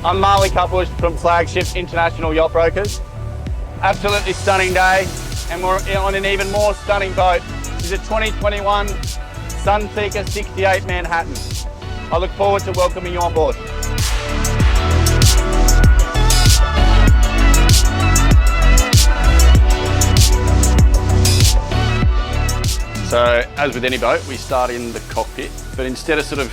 I'm from Flagship International Yacht Brokers. Absolutely stunning day, and we're on an even more stunning boat. This is a 2021 Sunseeker 68 Manhattan. I look forward to welcoming you on board. So, as with any boat, we start in the cockpit, but instead of sort of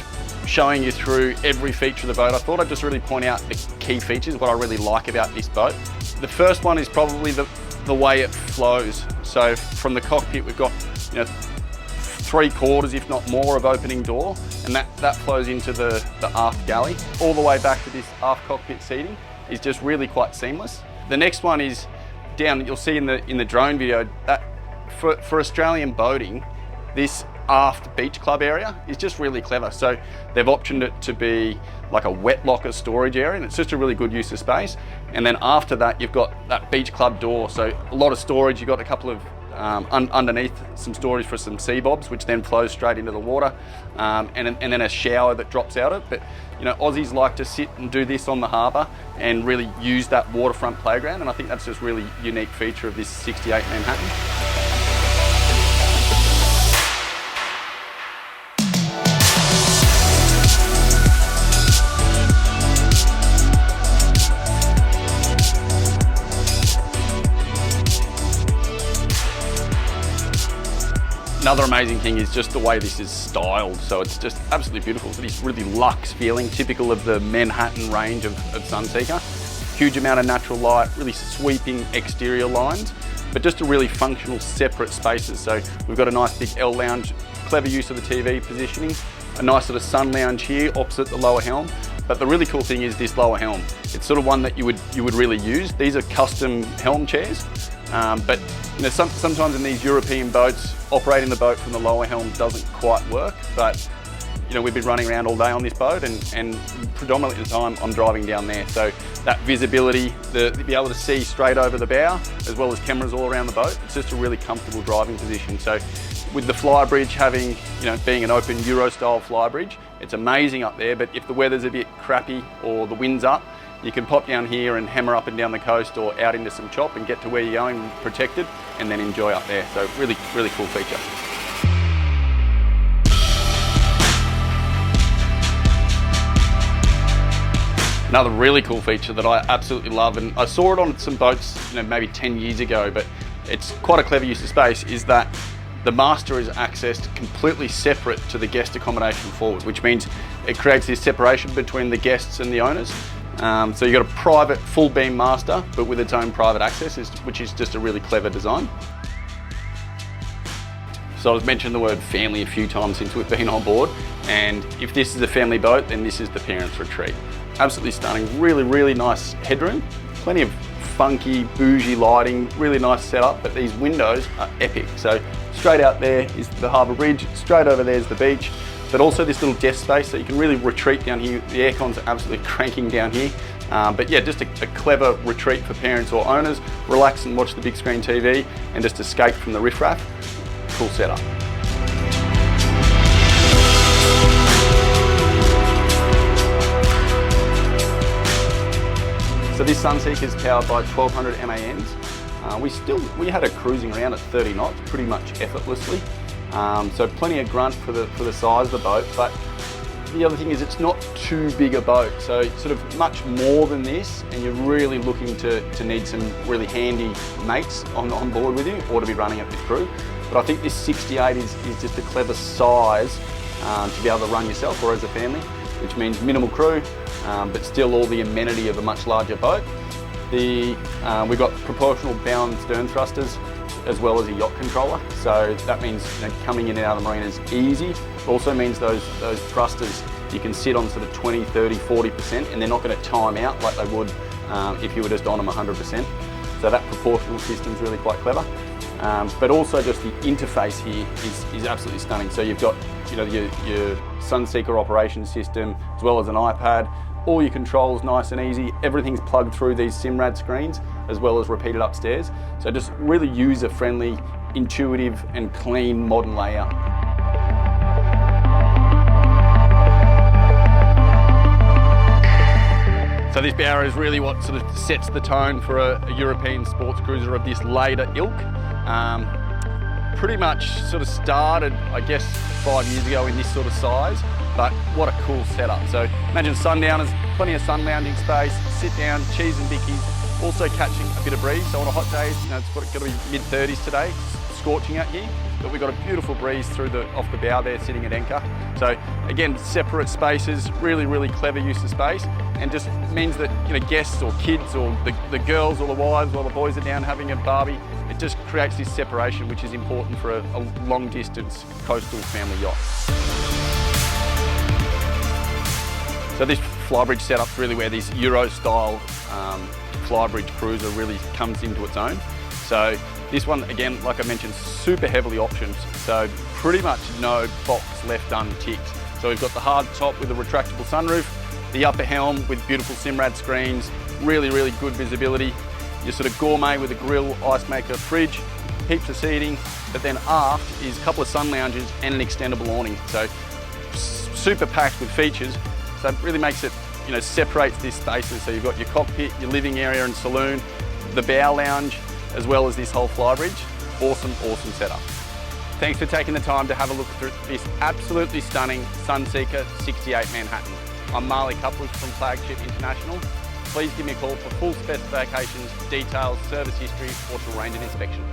showing you through every feature of the boat, I thought I'd just really point out the key features, what I really like about this boat. The first one is probably the way it flows. So from the cockpit, we've got 3/4, if not more, of opening door, and that flows into the aft galley. All the way back to this aft cockpit seating is just really quite seamless. The next one is down, you'll see in the drone video, that for Australian boating, this aft beach club area is just really clever. So they've optioned it to be like a wet locker storage area, and it's just a really good use of space. And then after that, you've got that beach club door. So a lot of storage. You've got a couple of underneath some storage for some sea bobs, which then flows straight into the water, and then a shower that drops out of it. But Aussies like to sit and do this on the harbour and really use that waterfront playground, and I think that's just a really unique feature of this 68 Manhattan. Another amazing thing is just the way this is styled. So it's just absolutely beautiful. It's this really luxe feeling, typical of the Manhattan range of Sunseeker. Huge amount of natural light, really sweeping exterior lines, but just a really functional separate spaces. So we've got a nice big L lounge, clever use of the TV positioning, a nice sort of sun lounge here opposite the lower helm. But the really cool thing is this lower helm. It's sort of one that you would really use. These are custom helm chairs. But sometimes in these European boats, operating the boat from the lower helm doesn't quite work. But we've been running around all day on this boat, and predominantly at the time I'm driving down there. So that visibility, to be able to see straight over the bow, as well as cameras all around the boat, it's just a really comfortable driving position. So with the Flybridge having, being an open Euro-style Flybridge, it's amazing up there. But if the weather's a bit crappy or the wind's up, you can pop down here and hammer up and down the coast or out into some chop and get to where you're going protected, and then enjoy up there. So really, really cool feature. Another really cool feature that I absolutely love, and I saw it on some boats maybe 10 years ago, but it's quite a clever use of space, is that the master is accessed completely separate to the guest accommodation forward, which means it creates this separation between the guests and the owners. So you've got a private full beam master, but with its own private access, which is just a really clever design. So I've mentioned the word family a few times since we've been on board, and if this is a family boat, then this is the parents' retreat. Absolutely stunning, really, really nice headroom, plenty of funky, bougie lighting, really nice setup, but these windows are epic. So straight out there is the harbour bridge, straight over there is the beach, but also this little desk space, so you can really retreat down here. The aircons are absolutely cranking down here. But yeah, just a clever retreat for parents or owners. Relax and watch the big screen TV and just escape from the riffraff. Cool setup. So this Sunseeker is powered by 1200 MANs. We had it cruising around at 30 knots pretty much effortlessly. So plenty of grunt for the size of the boat, but the other thing is it's not too big a boat, so it's sort of much more than this, and you're really looking to need some really handy mates on board with you, or to be running it with crew. But I think this 68 is just a clever size to be able to run yourself or as a family, which means minimal crew, but still all the amenity of a much larger boat. We've got proportional bow and stern thrusters, as well as a yacht controller. So that means coming in and out of the marina is easy. It also means those thrusters, you can sit on sort of 20, 30, 40%, and they're not going to time out like they would if you were just on them 100%. So that proportional system is really quite clever. But also just the interface here is absolutely stunning. So you've got your Sunseeker operations system, as well as an iPad. All your controls nice and easy. Everything's plugged through these Simrad screens, as well as repeated upstairs. So just really user-friendly, intuitive and clean modern layout. So this bower is really what sort of sets the tone for a European sports cruiser of this later ilk. Pretty much sort of started, I guess, 5 years ago in this sort of size, but what a cool setup. So imagine sundowners, plenty of sun lounging space, sit down, cheese and bickies, also catching a bit of breeze. So on a hot day, you know, it's got to be mid-30s today, scorching out here, but we've got a beautiful breeze off the bow there, sitting at anchor. So again, separate spaces, really, really clever use of space, and just means that, you know, guests or kids or the girls or the wives while the boys are down having a barbie, it just creates this separation, which is important for a long distance coastal family yacht. So this Flybridge setup's really where this Euro style Flybridge cruiser really comes into its own. So this one, again, like I mentioned, super heavily optioned. So pretty much no box left unticked. So we've got the hard top with a retractable sunroof, the upper helm with beautiful Simrad screens, really, really good visibility. Your sort of gourmet with a grill, ice maker, fridge, heaps of seating, but then aft is a couple of sun lounges and an extendable awning. So super packed with features. So it really makes it, you know, separates these spaces. So you've got your cockpit, your living area and saloon, the bow lounge, as well as this whole Flybridge. Awesome, awesome setup. Thanks for taking the time to have a look through this absolutely stunning Sunseeker 68 Manhattan. I'm Marley Couples from Flagship International. Please give me a call for full specifications, details, service history, or to arrange an inspection.